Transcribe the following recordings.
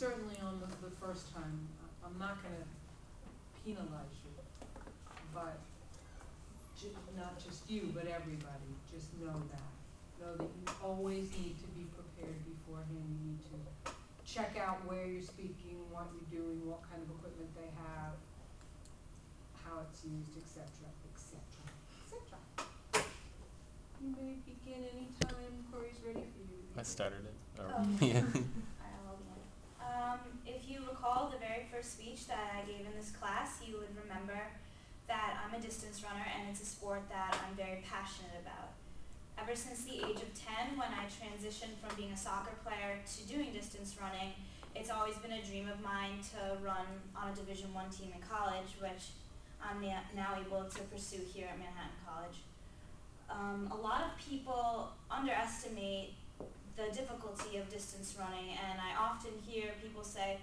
certainly on the first time, I'm not gonna penalize you, but not just you, but everybody, just know that. Know that you always need to be prepared beforehand. You need to check out where you're speaking, what you're doing, what kind of equipment they have, how it's used, etc., etc., etc. You may begin anytime Corey's ready for you. I started it. Oh. Yeah. I'll begin. If you recall the very first speech that I gave in this class, you would remember that I'm a distance runner and it's a sport that I'm very passionate about. Ever since the age of 10, when I transitioned from being a soccer player to doing distance running, it's always been a dream of mine to run on a Division I team in college, which I'm now able to pursue here at Manhattan College. A lot of people underestimate the difficulty of distance running, and I often hear people say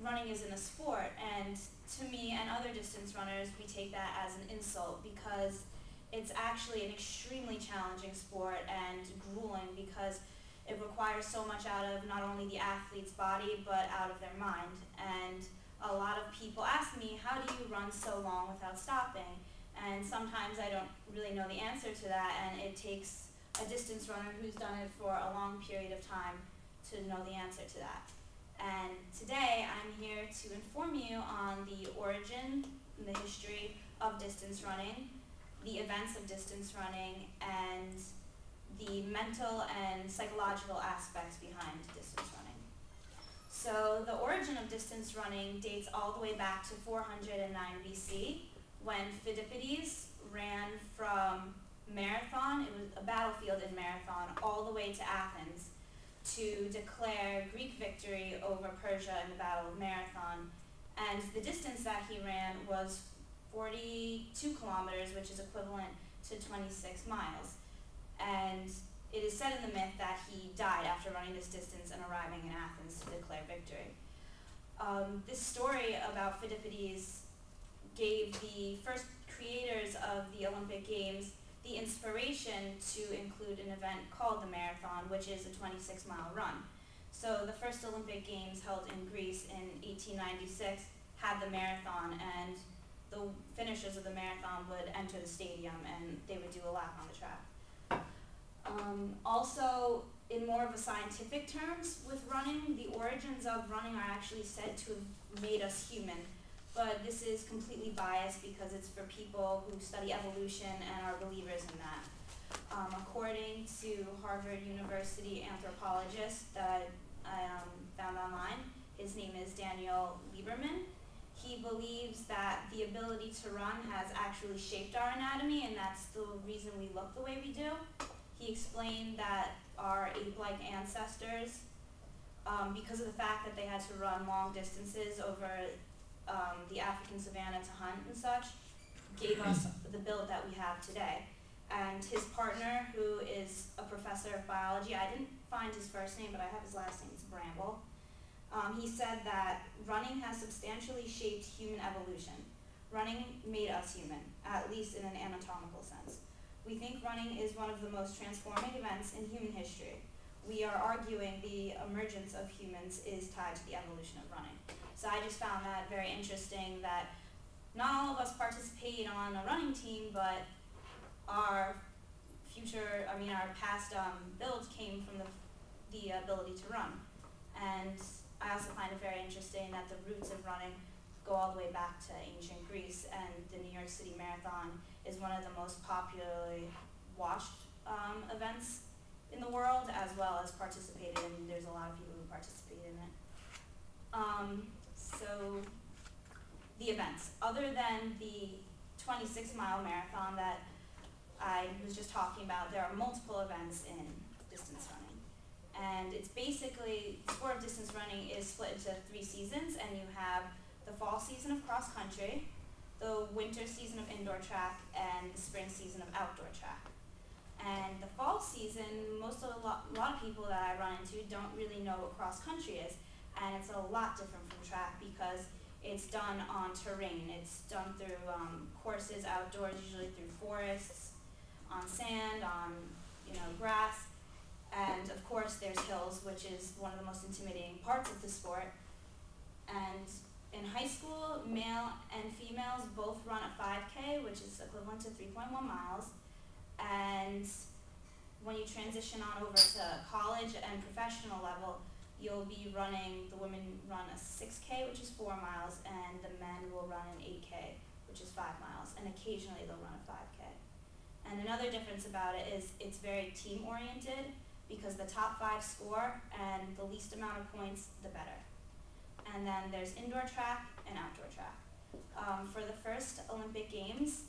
running isn't a sport, and to me and other distance runners, we take that as an insult because it's actually an extremely challenging sport and grueling because it requires so much out of not only the athlete's body but out of their mind. And a lot of people ask me, how do you run so long without stopping? And sometimes I don't really know the answer to that, and it takes a distance runner who's done it for a long period of time to know the answer to that. And today I'm here to inform you on the origin and the history of distance running, the events of distance running, and the mental and psychological aspects behind distance running. So the origin of distance running dates all the way back to 409 BC, when Phidippides ran from Marathon, it was a battlefield in Marathon, all the way to Athens to declare Greek victory over Persia in the Battle of Marathon. And the distance that he ran was 42 kilometers, which is equivalent to 26 miles. And it is said in the myth that he died after running this distance and arriving in Athens to declare victory. This story about Phidippides gave the first creators of the Olympic Games the inspiration to include an event called the Marathon, which is a 26-mile run. So the first Olympic Games held in Greece in 1896 had the marathon, and the finishers of the marathon would enter the stadium and they would do a lap on the track. Also, in more of a scientific terms with running, the origins of running are actually said to have made us human. But this is completely biased because it's for people who study evolution and are believers in that. According to Harvard University anthropologist that I found online, his name is Daniel Lieberman. He believes that the ability to run has actually shaped our anatomy, and that's the reason we look the way we do. He explained that our ape-like ancestors, because of the fact that they had to run long distances over the African savanna to hunt and such, gave us the build that we have today. And his partner, who is a professor of biology, I didn't find his first name, but I have his last name, it's Bramble. He said that running has substantially shaped human evolution. Running made us human, at least in an anatomical sense. We think running is one of the most transforming events in human history. We are arguing the emergence of humans is tied to the evolution of running. So I just found that very interesting that not all of us participate on a running team, but our past builds came from the ability to run. And I also find it very interesting that the roots of running go all the way back to ancient Greece, and the New York City Marathon is one of the most popularly watched events in the world, as well as participated in. There's a lot of people who participate in it. So the events, other than the 26-mile marathon that I was just talking about, there are multiple events in distance running. And it's basically, the sport of distance running is split into 3 seasons, and you have the fall season of cross country, the winter season of indoor track, and the spring season of outdoor track. And the fall season, a lot of people that I run into don't really know what cross country is, and it's a lot different from track because it's done on terrain. It's done through courses outdoors, usually through forests, on sand, on grass, and of course there's hills, which is one of the most intimidating parts of the sport. And in high school, male and females both run a 5K, which is equivalent to 3.1 miles. And when you transition on over to college and professional level, you'll be running, the women run a 6K, which is 4 miles, and the men will run an 8K, which is 5 miles, and occasionally they'll run a 5K. And another difference about it is it's very team-oriented, because the top 5 score, and the least amount of points, the better. And then there's indoor track and outdoor track. For the first Olympic Games,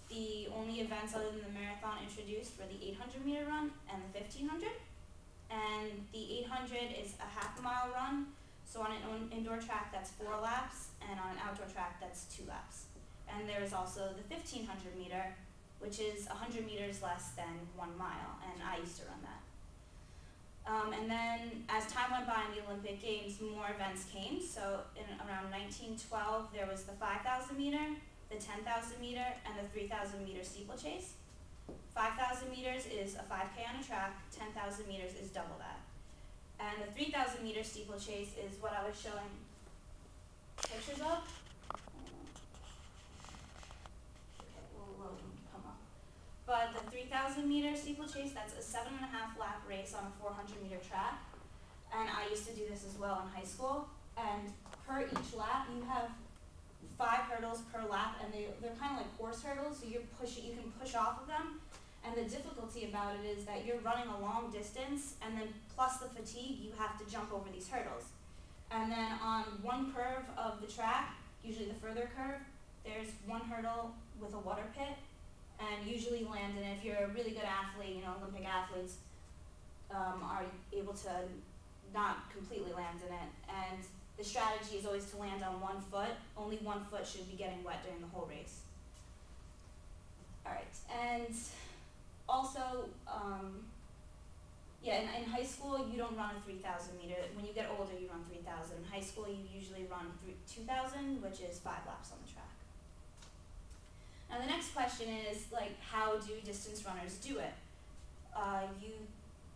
the only events other than the marathon introduced were the 800-meter run and the 1500. And the 800 is a half-mile run, so on an indoor track that's 4 laps, and on an outdoor track that's 2 laps. And there's also the 1500-meter, which is 100 meters less than 1 mile, and I used to run that. And then as time went by in the Olympic Games, more events came. So in around 1912, there was the 5,000 meter, the 10,000 meter, and the 3,000 meter steeplechase. 5,000 meters is a 5K on a track, 10,000 meters is double that. And the 3,000 meter steeplechase is what I was showing pictures of. Okay, we'll load them to come up. But the 3,000 meter steeplechase, that's a 7.5 lap race on a 400-meter track. And I used to do this as well in high school. And per each lap, you have 5 hurdles per lap, and they're kind of like horse hurdles, so you can push off of them. And the difficulty about it is that you're running a long distance, and then plus the fatigue, you have to jump over these hurdles. And then on one curve of the track, usually the further curve, there's one hurdle with a water pit, and usually land in it. If you're a really good athlete, Olympic athletes are able to not completely land in it. And the strategy is always to land on one foot. Only one foot should be getting wet during the whole race. All right, and also, in high school, you don't run a 3,000 meter. When you get older, you run 3,000. In high school, you usually run 2,000, which is 5 laps on the track. Now the next question is, how do distance runners do it? You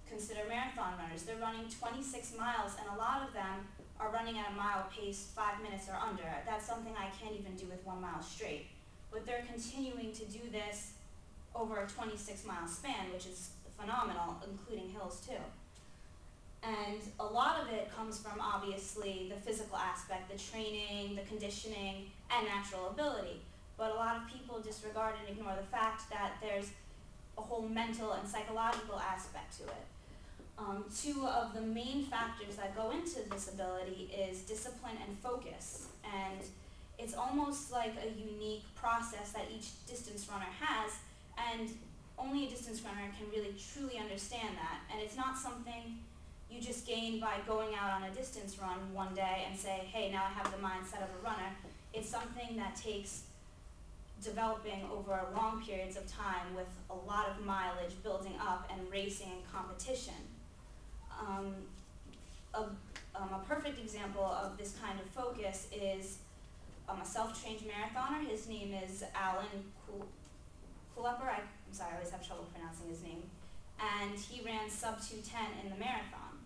consider marathon runners. They're running 26 miles, and a lot of them are running at a mile pace 5 minutes or under. That's something I can't even do with 1 mile straight. But they're continuing to do this over a 26-mile span, which is phenomenal, including hills too. And a lot of it comes from, obviously, the physical aspect, the training, the conditioning, and natural ability. But a lot of people disregard and ignore the fact that there's a whole mental and psychological aspect to it. 2 of the main factors that go into this ability is discipline and focus. And it's almost like a unique process that each distance runner has, and only a distance runner can really truly understand that. And it's not something you just gain by going out on a distance run one day and say, hey, now I have the mindset of a runner. It's something that takes developing over long periods of time with a lot of mileage building up and racing and competition. A perfect example of this kind of focus is a self-trained marathoner. His name is Alan Kulepper. I'm sorry, I always have trouble pronouncing his name. And he ran sub 2:10 in the marathon.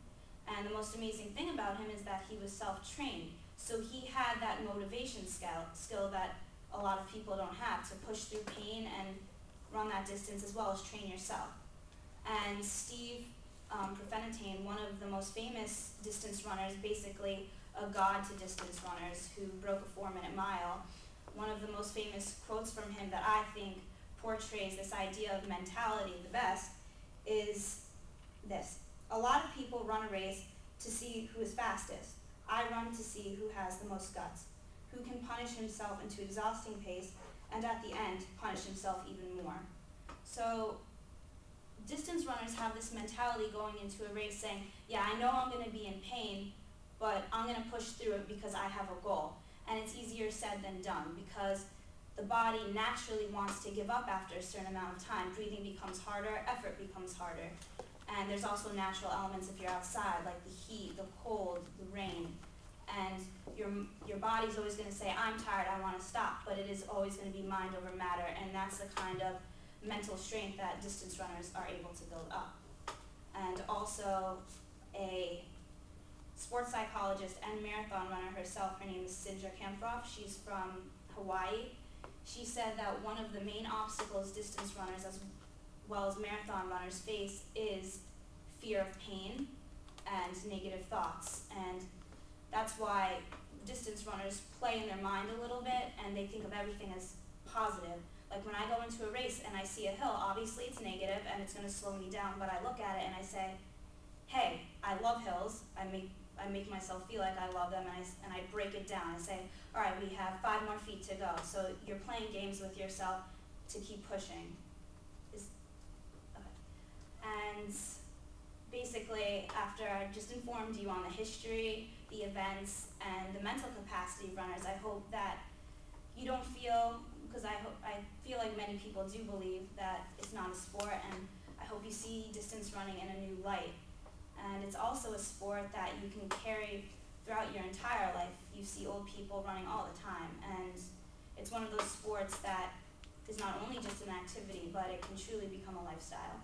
And the most amazing thing about him is that he was self-trained. So he had that motivation skill that a lot of people don't have, to push through pain and run that distance as well as train yourself. And Steve Prefontaine, one of the most famous distance runners, basically a god to distance runners, who broke a 4-minute mile, one of the most famous quotes from him that I think portrays this idea of mentality the best is this: a lot of people run a race to see who is fastest. I run to see who has the most guts, who can punish himself into exhausting pace, and at the end, punish himself even more. So distance runners have this mentality going into a race saying, yeah, I know I'm going to be in pain, but I'm going to push through it because I have a goal. And it's easier said than done, because the body naturally wants to give up after a certain amount of time. Breathing becomes harder, effort becomes harder. And there's also natural elements if you're outside, like the heat, the cold, the rain. And your body's always going to say, I'm tired, I want to stop. But it is always going to be mind over matter, and that's the kind of mental strength that distance runners are able to build up. And also a sports psychologist and marathon runner herself. Her name is Sindra Kamproff. She's from Hawaii. She said that one of the main obstacles distance runners as well as marathon runners face is fear of pain and negative thoughts. And that's why distance runners play in their mind a little bit and they think of everything as positive. Like when I go into a race and I see a hill, obviously it's negative and it's going to slow me down, but I look at it and I say, hey, I love hills. I make myself feel like I love them, and I break it down. I say, all right, we have 5 more feet to go. So you're playing games with yourself to keep pushing. Okay. And basically, after I just informed you on the history, the events, and the mental capacity of runners, I hope that you don't feel, because I feel like many people do believe that it's not a sport, and I hope you see distance running in a new light. And it's also a sport that you can carry throughout your entire life. You see old people running all the time, and it's one of those sports that is not only just an activity, but it can truly become a lifestyle.